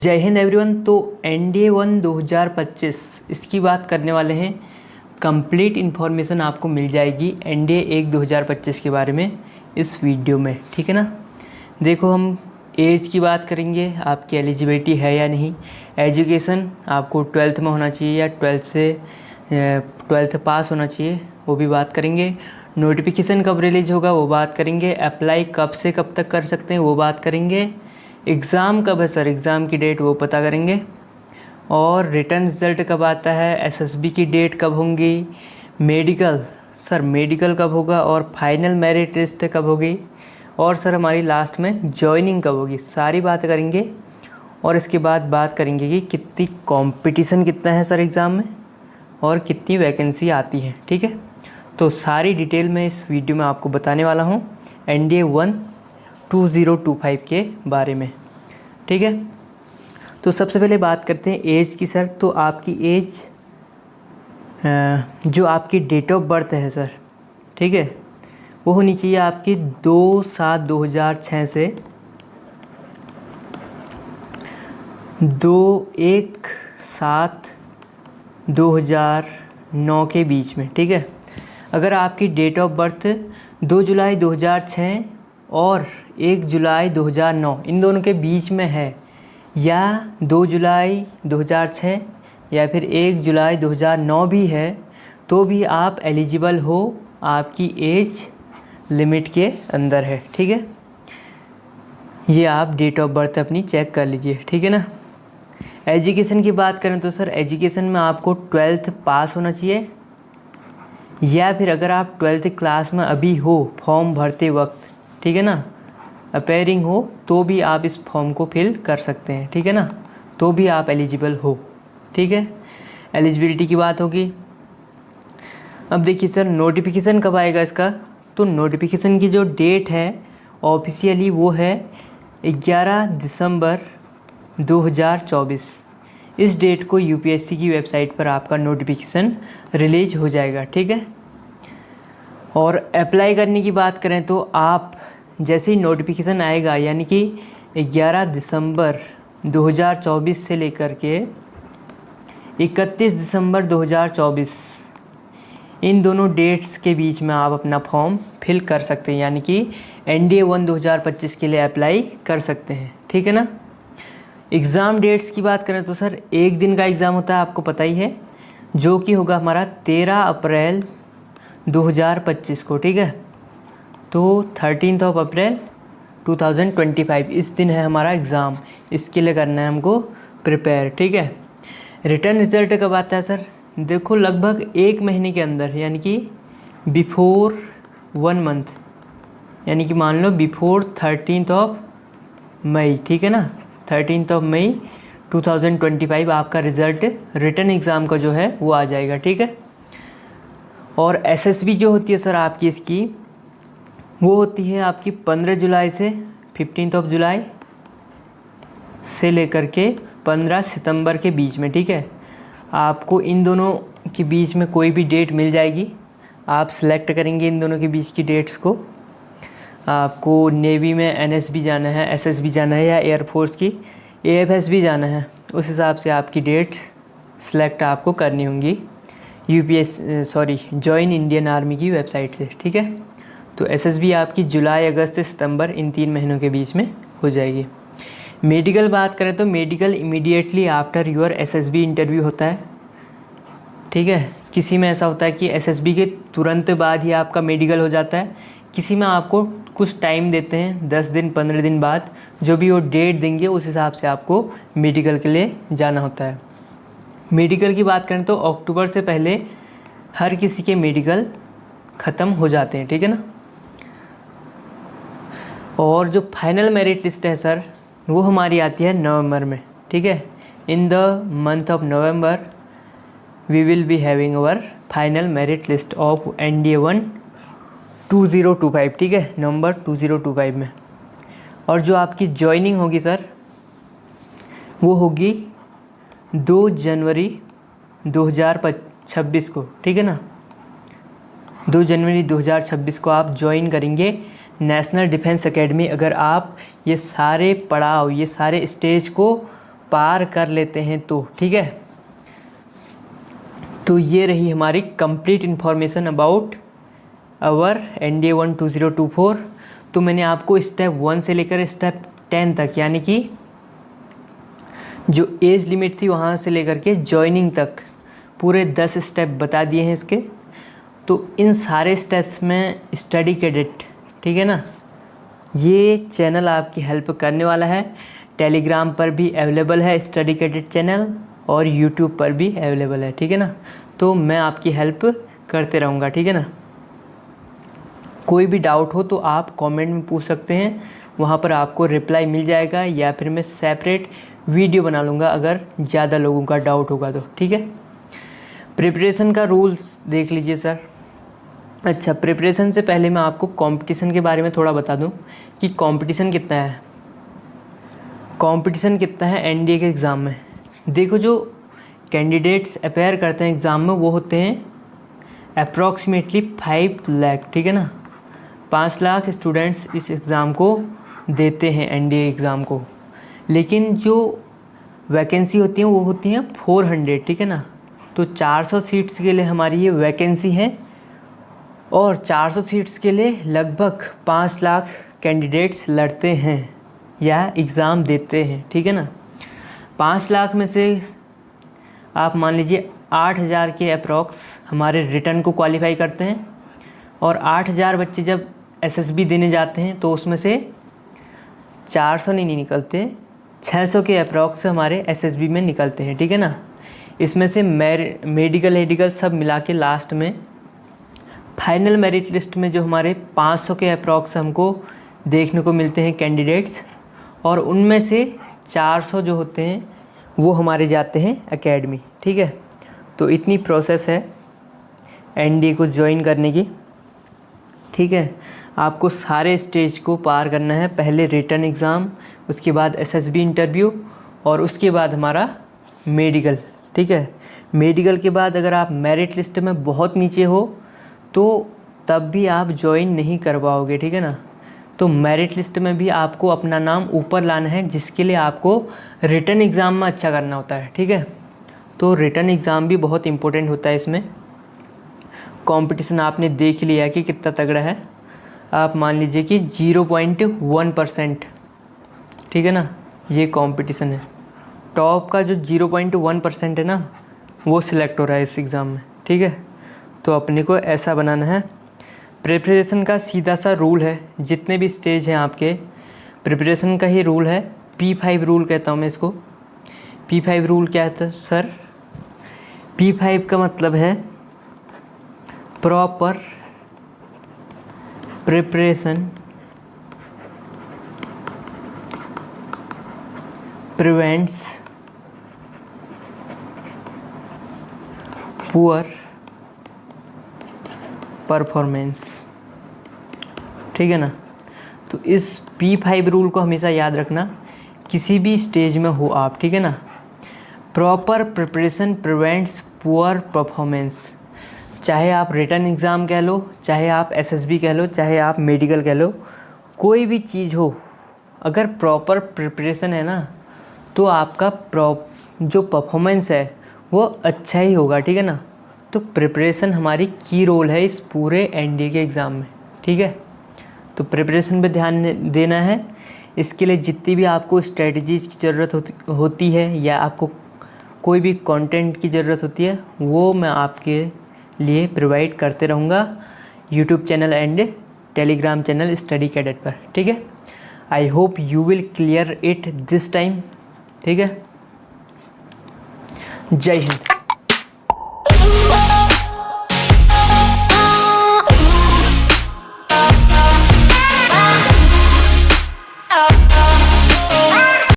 जय हिंद एवरीवन। तो NDA 1 2025 इसकी बात करने वाले हैं। कंप्लीट इन्फॉर्मेशन आपको मिल जाएगी NDA 1 2025 के बारे में इस वीडियो में, ठीक है ना। देखो, हम एज की बात करेंगे, आपकी एलिजिबिलिटी है या नहीं। एजुकेशन आपको 12th में होना चाहिए या 12th पास होना चाहिए, वो भी बात करेंगे। नोटिफिकेशन कब रिलीज होगा वो बात करेंगे। अप्लाई कब से कब तक कर सकते हैं वो बात करेंगे। एग्ज़ाम कब है सर, एग्ज़ाम की डेट वो पता करेंगे। और रिटर्न रिज़ल्ट कब आता है, SSB की डेट कब होंगी। मेडिकल सर, मेडिकल कब होगा और फाइनल मेरिट लिस्ट कब होगी। और सर हमारी लास्ट में जॉइनिंग कब होगी, सारी बात करेंगे। और इसके बाद बात करेंगे कि कितनी कंपटीशन कितना है सर एग्ज़ाम में और कितनी वैकेंसी आती है, ठीक है। तो सारी डिटेल में इस वीडियो में आपको बताने वाला हूँ NDA 1 2025 के बारे में, ठीक है। तो सबसे पहले बात करते हैं एज की सर। तो आपकी एज जो आपकी डेट ऑफ बर्थ है सर, ठीक है, वो होनी चाहिए आपकी 2/7/2006 से 2/1/7/2009 के बीच में, ठीक है। अगर आपकी डेट ऑफ बर्थ 2 जुलाई 2006 और 1 जुलाई 2009 इन दोनों के बीच में है, या 2 जुलाई 2006 या फिर 1 जुलाई 2009 भी है, तो भी आप एलिजिबल हो, आपकी एज लिमिट के अंदर है, ठीक है। ये आप डेट ऑफ बर्थ अपनी चेक कर लीजिए, ठीक है ना। एजुकेशन की बात करें तो सर एजुकेशन में आपको 12th पास होना चाहिए, या फिर अगर आप 12th क्लास में अभी हो फॉर्म भरते वक्त, ठीक है ना, अपेयरिंग हो, तो भी आप इस फॉर्म को फिल कर सकते हैं, ठीक है ना। तो भी आप एलिजिबल हो, ठीक है। एलिजिबिलिटी की बात होगी। अब देखिए सर, नोटिफिकेशन कब आएगा इसका। तो नोटिफिकेशन की जो डेट है ऑफिशियली वो है 11 दिसंबर 2024। इस डेट को UPSC की वेबसाइट पर आपका नोटिफिकेशन रिलीज हो जाएगा, ठीक है। और अप्लाई करने की बात करें तो आप जैसे ही नोटिफिकेशन आएगा, यानी कि 11 दिसंबर 2024 से लेकर के 31 दिसंबर 2024 इन दोनों डेट्स के बीच में आप अपना फॉर्म फिल कर सकते हैं, यानी कि NDA 1 2025 के लिए अप्लाई कर सकते हैं, ठीक है ना। एग्ज़ाम डेट्स की बात करें तो सर एक दिन का एग्ज़ाम होता है, आपको पता ही है, जो कि होगा हमारा 13 अप्रैल 2025 को, ठीक है। तो 13 अप्रैल 2025 इस दिन है हमारा एग्ज़ाम, इसके लिए करना है हमको प्रिपेयर, ठीक है। रिटर्न रिज़ल्ट कब आता है सर, देखो लगभग 1 महीने के अंदर, यानी कि बिफोर 1 मंथ, यानी कि मान लो बिफोर 13 मई, ठीक है ना। 13 मई 2025 आपका रिज़ल्ट रिटर्न एग्ज़ाम का जो है वो आ जाएगा, ठीक है। और SSB जो होती है सर आपकी, इसकी वो होती है आपकी 15 जुलाई से 15 जुलाई से लेकर के 15 सितंबर के बीच में, ठीक है। आपको इन दोनों के बीच में कोई भी डेट मिल जाएगी, आप सिलेक्ट करेंगे इन दोनों के बीच की डेट्स को। आपको नेवी में NSB जाना है, SSB जाना है, या एयरफोर्स की AFSB जाना है, उस हिसाब से आपकी डेट सिलेक्ट आपको करनी होंगी जॉइन इंडियन आर्मी की वेबसाइट से, ठीक है। तो SSB आपकी जुलाई, अगस्त, सितंबर इन 3 महीनों के बीच में हो जाएगी। मेडिकल बात करें तो medical immediately after your SSB interview होता है, ठीक है। किसी में ऐसा होता है कि SSB के तुरंत बाद ही आपका मेडिकल हो जाता है, किसी में आपको कुछ टाइम देते हैं, 10 दिन 15 दिन बाद, जो भी वो डेट देंगे उस हिसाब से आपको मेडिकल के लिए जाना होता है। मेडिकल की बात करें तो अक्टूबर से पहले हर किसी के मेडिकल ख़त्म हो जाते हैं, ठीक है ना। और जो फाइनल मेरिट लिस्ट है सर वो हमारी आती है नवंबर में, ठीक है। In the month of November we will be having our final merit list of NDA 1 2025, ठीक है, नवंबर 2025 में। और जो आपकी जॉइनिंग होगी सर वो होगी 2 जनवरी 2026 को, ठीक है ना। 2 जनवरी 2026 को आप ज्वाइन करेंगे नेशनल डिफेंस एकेडमी। अगर आप ये सारे पड़ाव, ये सारे स्टेज को पार कर लेते हैं तो, ठीक है। तो ये रही हमारी complete information about our NDA 1 2024। तो मैंने आपको स्टेप 1 से लेकर स्टेप 10 तक, यानी कि जो एज लिमिट थी वहाँ से लेकर के जॉइनिंग तक पूरे 10 स्टेप बता दिए हैं इसके। तो इन सारे स्टेप्स में स्टडी कैडेट, ठीक है ना, ये चैनल आपकी हेल्प करने वाला है। टेलीग्राम पर भी अवेलेबल है स्टडी कैडेट चैनल, और यूट्यूब पर भी अवेलेबल है, ठीक है ना। तो मैं आपकी हेल्प करते रहूँगा, ठीक है ना। कोई भी डाउट हो तो आप कमेंट में पूछ सकते हैं, वहाँ पर आपको रिप्लाई मिल जाएगा, या फिर मैं सेपरेट वीडियो बना लूँगा अगर ज़्यादा लोगों का डाउट होगा तो, ठीक है। प्रिपरेशन का रूल्स देख लीजिए सर। अच्छा, प्रिपरेशन से पहले मैं आपको कंपटीशन के बारे में थोड़ा बता दूं कि कंपटीशन कितना है। कंपटीशन कितना है NDA के एग्ज़ाम में। देखो, जो कैंडिडेट्स अपेयर करते हैं एग्ज़ाम में वो होते हैं अप्रॉक्सीमेटली 5 लाख, ठीक है ना। 5 लाख स्टूडेंट्स इस एग्ज़ाम को देते हैं NDA एग्ज़ाम को। लेकिन जो वैकेंसी होती हैं वो होती हैं 400, ठीक है ना। तो 400 सीट्स के लिए हमारी ये वैकेंसी है, और 400 सीट्स के लिए लगभग 5 लाख कैंडिडेट्स लड़ते हैं या एग्ज़ाम देते हैं, ठीक है ना। 5 लाख में से आप मान लीजिए 8000 के अप्रॉक्स हमारे रिटर्न को क्वालिफाई करते हैं, और 8000 बच्चे जब SSB देने जाते हैं तो उसमें से 400 नहीं निकलते, 600 के अप्रॉक्स हमारे SSB में निकलते हैं, ठीक है ना। इसमें से मेडिकल सब मिला के लास्ट में फाइनल मेरिट लिस्ट में जो हमारे 500 के अप्रॉक्स हमको देखने को मिलते हैं कैंडिडेट्स, और उनमें से 400 जो होते हैं वो हमारे जाते हैं एकेडमी, ठीक है। तो इतनी प्रोसेस है NDA को ज्वाइन करने की, ठीक है। आपको सारे स्टेज को पार करना है। पहले रिटन एग्ज़ाम, उसके बाद SSB इंटरव्यू, और उसके बाद हमारा मेडिकल, ठीक है। मेडिकल के बाद अगर आप मेरिट लिस्ट में बहुत नीचे हो तो तब भी आप ज्वाइन नहीं कर पाओगे, ठीक है ना। तो मेरिट लिस्ट में भी आपको अपना नाम ऊपर लाना है, जिसके लिए आपको रिटन एग्ज़ाम में अच्छा करना होता है, ठीक है। तो रिटन एग्ज़ाम भी बहुत इम्पोर्टेंट होता है इसमें। कंपटीशन आपने देख लिया कि कितना तगड़ा है। आप मान लीजिए कि 0.1%, ठीक है ना, ये कंपटीशन है। टॉप का जो 0.1% है ना, वो सिलेक्ट हो रहा है इस एग्ज़ाम में, ठीक है। तो अपने को ऐसा बनाना है। प्रिपरेशन का सीधा सा रूल है, जितने भी स्टेज हैं आपके प्रिपरेशन का ही रूल है। P5 रूल कहता हूँ मैं इसको। P5 रूल क्या है सर? P5 का मतलब है proper preparation prevents poor performance, ठीक है ना। तो इस P5 रूल को हमेशा याद रखना, किसी भी स्टेज में हो आप, ठीक है ना। Proper preparation prevents poor performance. चाहे आप रिटन एग्ज़ाम कह लो, चाहे आप SSB कह लो, चाहे आप मेडिकल कह लो, कोई भी चीज़ हो, अगर प्रॉपर प्रिपरेशन है ना तो आपका जो परफॉर्मेंस है वो अच्छा ही होगा, ठीक है ना। तो प्रिपरेशन हमारी की रोल है इस पूरे NDA के एग्ज़ाम में, ठीक है। तो प्रिपरेशन पे ध्यान देना है। इसके लिए जितनी भी आपको स्ट्रेटजीज़ की ज़रूरत होती है या आपको कोई भी कंटेंट की ज़रूरत होती है, वो मैं आपके लिए प्रोवाइड करते रहूँगा YouTube channel and Telegram channel study cadet पर, ठीक है। I hope you will clear it this time, ठीक है। जय हिंद।